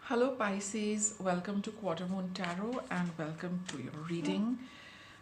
Hello Pisces, welcome to Quarter Moon Tarot and welcome to your reading.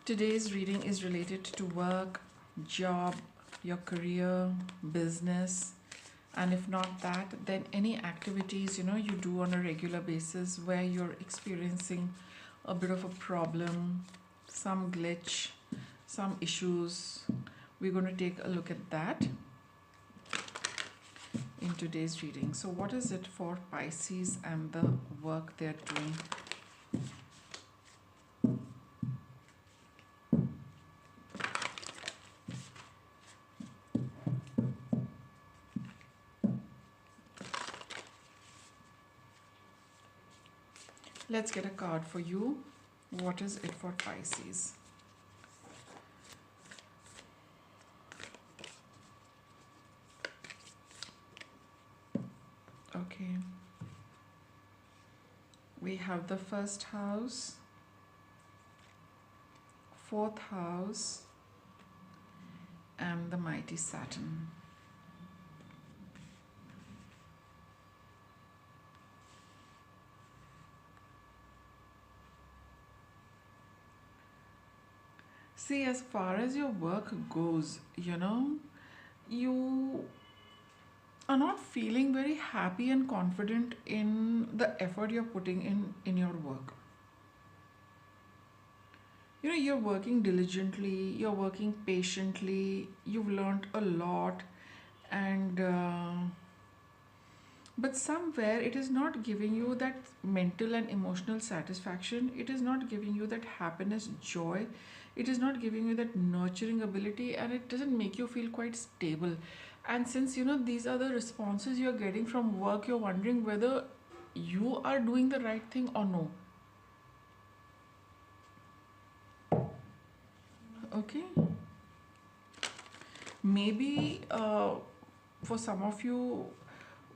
Today's reading is related to work, job, your career, business, and if not that, then any activities you do on a regular basis where you're experiencing a bit of a problem, some glitch, some issues. We're going to take a look at that in today's reading. So what is it for Pisces and the work they're doing? Let's get a card for you. What is it for Pisces? Okay. We have the first house, fourth house, and the mighty Saturn. See, as far as your work goes, you are not feeling very happy and confident in the effort you're putting in your work. You're working diligently, you're working patiently, you've learned a lot, and but somewhere it is not giving you that mental and emotional satisfaction. It is not giving you that happiness, joy. It is not giving you that nurturing ability, and it doesn't make you feel quite stable. And since these are the responses you're getting from work, you're wondering whether you are doing the right thing or no. Okay, maybe for some of you,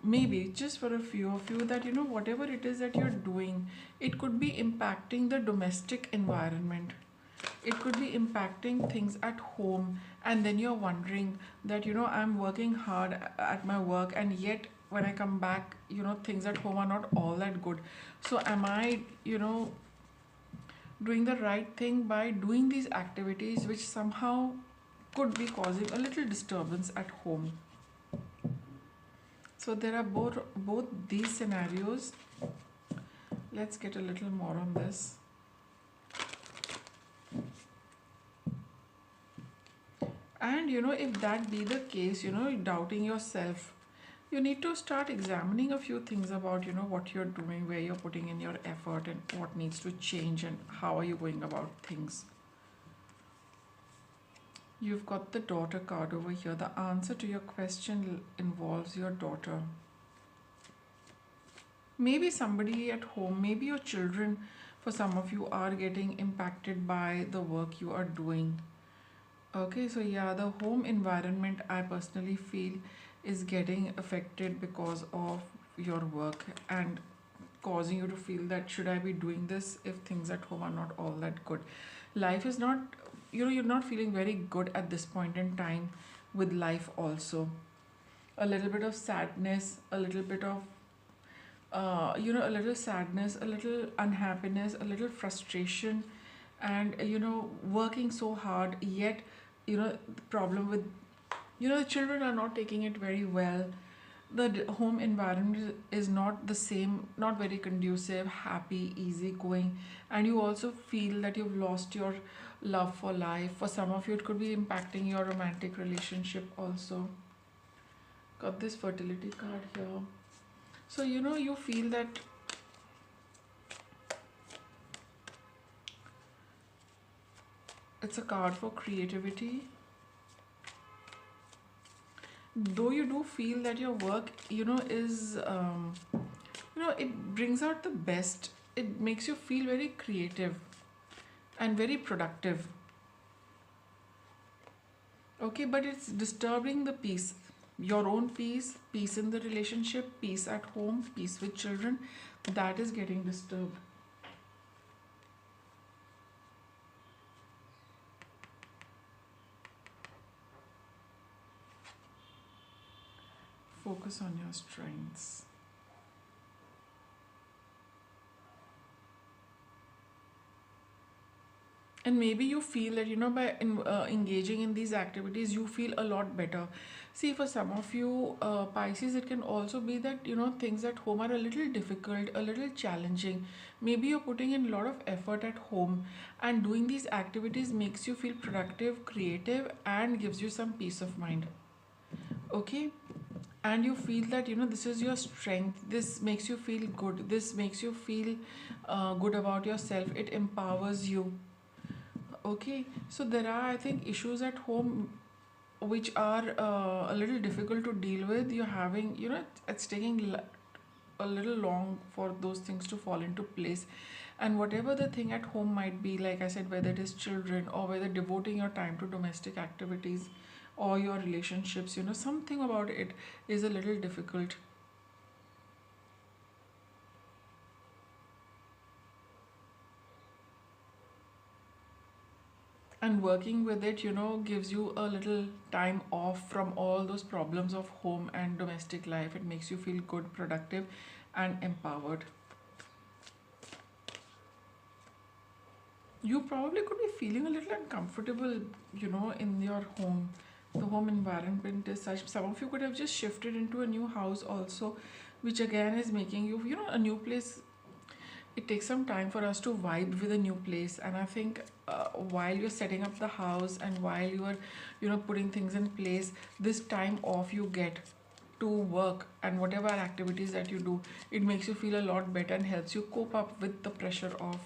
maybe just for a few of you, that whatever it is that you're doing, it could be impacting the domestic environment, it could be impacting things at home, and then you're wondering that I'm working hard at my work, and yet when I come back, things at home are not all that good. So am I doing the right thing by doing these activities which somehow could be causing a little disturbance at home? So there are both these scenarios. Let's get a little more on this. And if that be the case, doubting yourself, you need to start examining a few things about what you're doing, where you're putting in your effort, and what needs to change, and how are you going about things. You've got the daughter card over here. The answer to your question involves your daughter. Maybe somebody at home, maybe your children, for some of you, are getting impacted by the work you are doing. Okay, so yeah, the home environment, I personally feel, is getting affected because of your work, and causing you to feel that should I be doing this if things at home are not all that good. Life is not, you're not feeling very good at this point in time with life also. A little bit of sadness, a little bit of a little sadness, a little unhappiness, a little frustration, and working so hard, yet the problem with the children are not taking it very well. The home environment is not the same, not very conducive, happy, easy going, and you also feel that you've lost your love for life. For some of you, it could be impacting your romantic relationship also. Got this fertility card here. So you feel that it's a card for creativity. Though you do feel that your work is it brings out the best, it makes you feel very creative and very productive. Okay, but it's disturbing the peace, your own peace, peace in the relationship, peace at home, peace with children, that is getting disturbed. Focus on your strengths. And maybe you feel that, by engaging in these activities, you feel a lot better. See, for some of you, Pisces, it can also be that, things at home are a little difficult, a little challenging. Maybe you're putting in a lot of effort at home, and doing these activities makes you feel productive, creative, and gives you some peace of mind. Okay? And you feel that, this is your strength. This makes you feel good. This makes you feel good about yourself. It empowers you. Okay, so there are, I think, issues at home which are a little difficult to deal with. You're having, it's taking a little long for those things to fall into place. And whatever the thing at home might be, like I said, whether it is children or whether devoting your time to domestic activities or your relationships, something about it is a little difficult. And working with it, gives you a little time off from all those problems of home and domestic life. It makes you feel good, productive, and empowered. You probably could be feeling a little uncomfortable, in your home. The home environment is such. Some of you could have just shifted into a new house also, which again is making you, a new place. It takes some time for us to vibe with a new place, and I think while you're setting up the house and while you are, putting things in place, this time off you get to work and whatever activities that you do, it makes you feel a lot better and helps you cope up with the pressure of,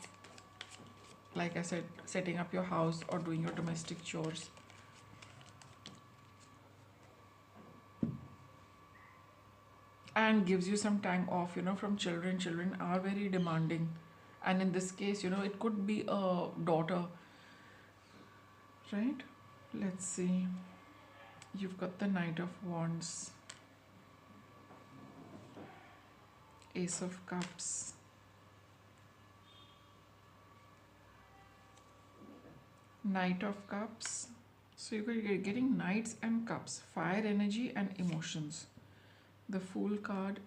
like I said, setting up your house or doing your domestic chores. And gives you some time off, from children. Children are very demanding, and in this case, it could be a daughter, right? Let's see. You've got the Knight of Wands, Ace of Cups, Knight of Cups. So you're getting Knights and Cups, fire energy and emotions. The Fool card,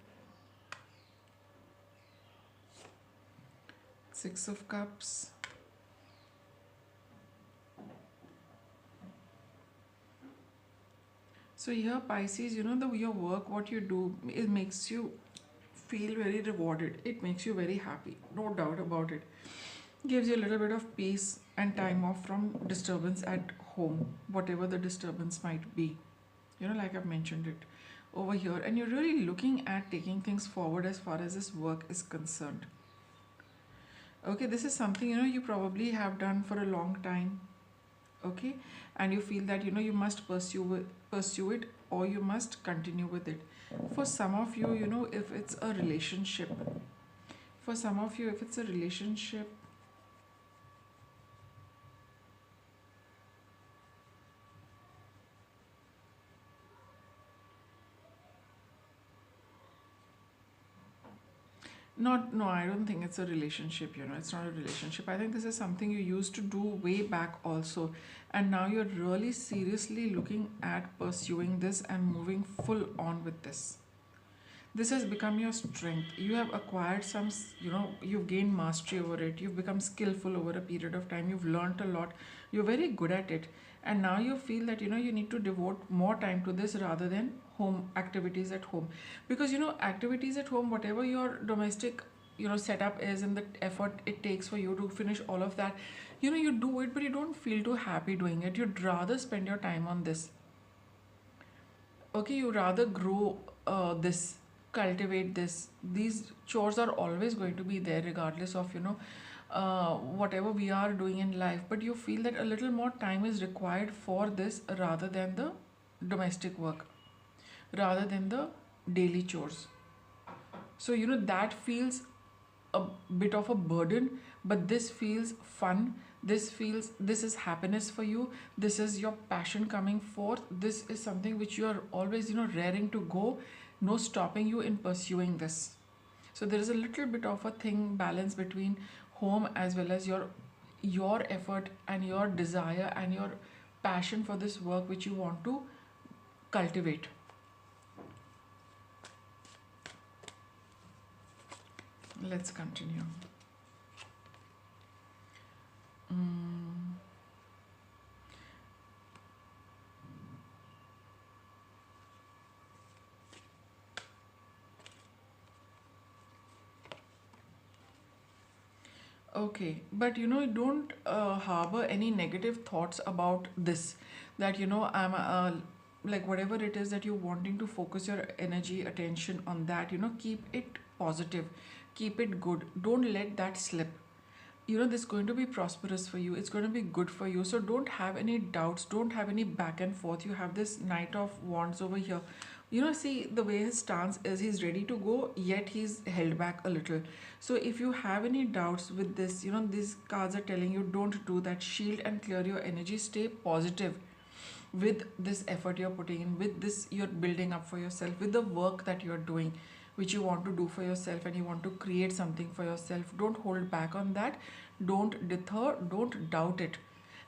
Six of Cups, so here Pisces, your work, what you do, it makes you feel very rewarded. It makes you very happy, no doubt about it. Gives you a little bit of peace and time off from disturbance at home, whatever the disturbance might be. Like I've mentioned it over here, and you're really looking at taking things forward as far as this work is concerned. Okay, this is something you probably have done for a long time. Okay, and you feel that you must pursue it, or you must continue with it. For some of you, if it's a relationship, for some of you, if it's a relationship, not, no, I don't think it's a relationship, it's not a relationship. I think this is something you used to do way back also, and now you're really seriously looking at pursuing this and moving full on with this. This has become your strength. You have acquired some, you've gained mastery over it. You've become skillful over a period of time. You've learned a lot. You're very good at it. And now you feel that, you need to devote more time to this rather than home activities at home. Because, activities at home, whatever your domestic, setup is and the effort it takes for you to finish all of that, you do it, but you don't feel too happy doing it. You'd rather spend your time on this. Okay, you rather grow this, cultivate this. These chores are always going to be there regardless of whatever we are doing in life, but you feel that a little more time is required for this rather than the domestic work, rather than the daily chores. So that feels a bit of a burden, but this feels fun. This is happiness for you. This is your passion coming forth. This is something which you are always raring to go. No stopping you in pursuing this. So there is a little bit of a thing balance between home as well as your effort and your desire and your passion for this work which you want to cultivate. Let's continue. Okay, but don't harbor any negative thoughts about this. That I'm like whatever it is that you're wanting to focus your energy, attention on that, keep it positive, keep it good. Don't let that slip. This is going to be prosperous for you, it's going to be good for you, so don't have any doubts, don't have any back and forth. You have this Knight of Wands over here. See the way his stance is, he's ready to go, yet he's held back a little. So if you have any doubts with this, these cards are telling you don't do that. Shield and clear your energy, stay positive with this effort you're putting in, with this you're building up for yourself, with the work that you're doing, which you want to do for yourself, and you want to create something for yourself. Don't hold back on that. Don't deter, don't doubt it.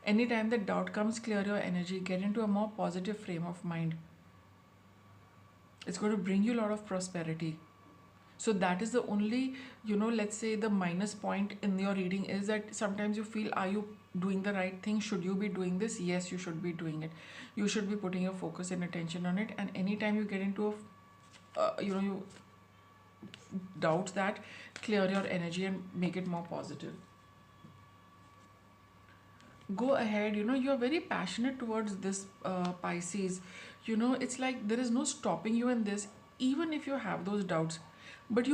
Anytime that doubt comes, clear your energy, get into a more positive frame of mind. It's going to bring you a lot of prosperity. So that is the only, let's say the minus point in your reading is that sometimes you feel, are you doing the right thing? Should you be doing this? Yes, you should be doing it. You should be putting your focus and attention on it. And anytime you get into you doubt that, clear your energy and make it more positive. Go ahead, you're very passionate towards this, Pisces. It's like there is no stopping you in this, even if you have those doubts. But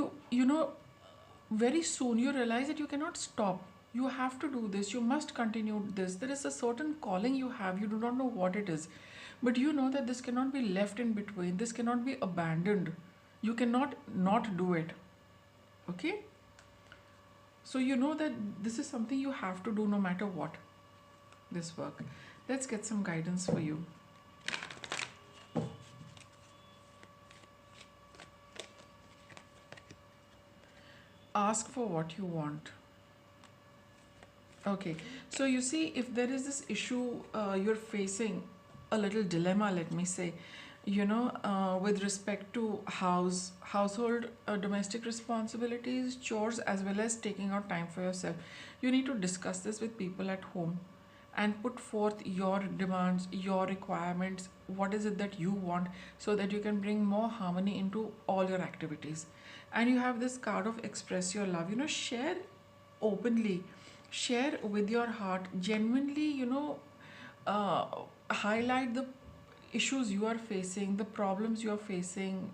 very soon you realize that you cannot stop. You have to do this, you must continue this. There is a certain calling you have, you do not know what it is, but you know that this cannot be left in between, this cannot be abandoned. You cannot not do it. Okay, so you know that this is something you have to do no matter what. This work, let's get some guidance for you. Ask for what you want. Okay, so you see, if there is this issue, you're facing a little dilemma, let me say, with respect to household, domestic responsibilities, chores, as well as taking out time for yourself. You need to discuss this with people at home and put forth your demands, your requirements, what is it that you want, so that you can bring more harmony into all your activities. And you have this card of express your love, share openly, share with your heart, genuinely, uh, highlight the issues you are facing, the problems you are facing.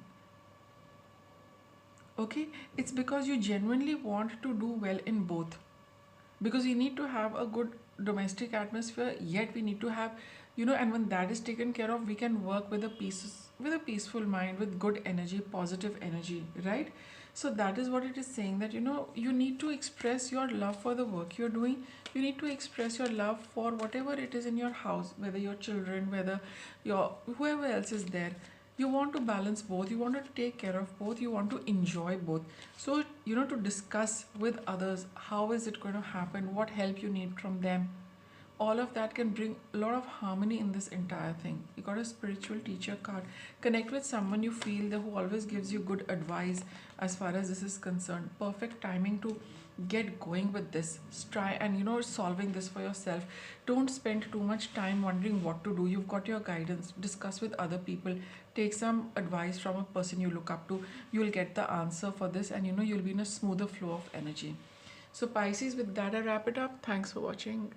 Okay, it's because you genuinely want to do well in both, because we need to have a good domestic atmosphere, yet we need to have, and when that is taken care of, we can work with a peaceful mind, with good energy, positive energy, right? So that is what it is saying, that you need to express your love for the work you're doing. You need to express your love for whatever it is in your house, whether your children, whether your whoever else is there. You want to balance both, you want to take care of both, you want to enjoy both. So to discuss with others, how is it going to happen, what help you need from them, all of that can bring a lot of harmony in this entire thing. You got a spiritual teacher card. Connect with someone you feel that who always gives you good advice as far as this is concerned. Perfect timing to get going with this. Try and solving this for yourself. Don't spend too much time wondering what to do. You've got your guidance. Discuss with other people. Take some advice from a person you look up to. You'll get the answer for this, and you'll be in a smoother flow of energy. So Pisces, with that I wrap it up. Thanks for watching.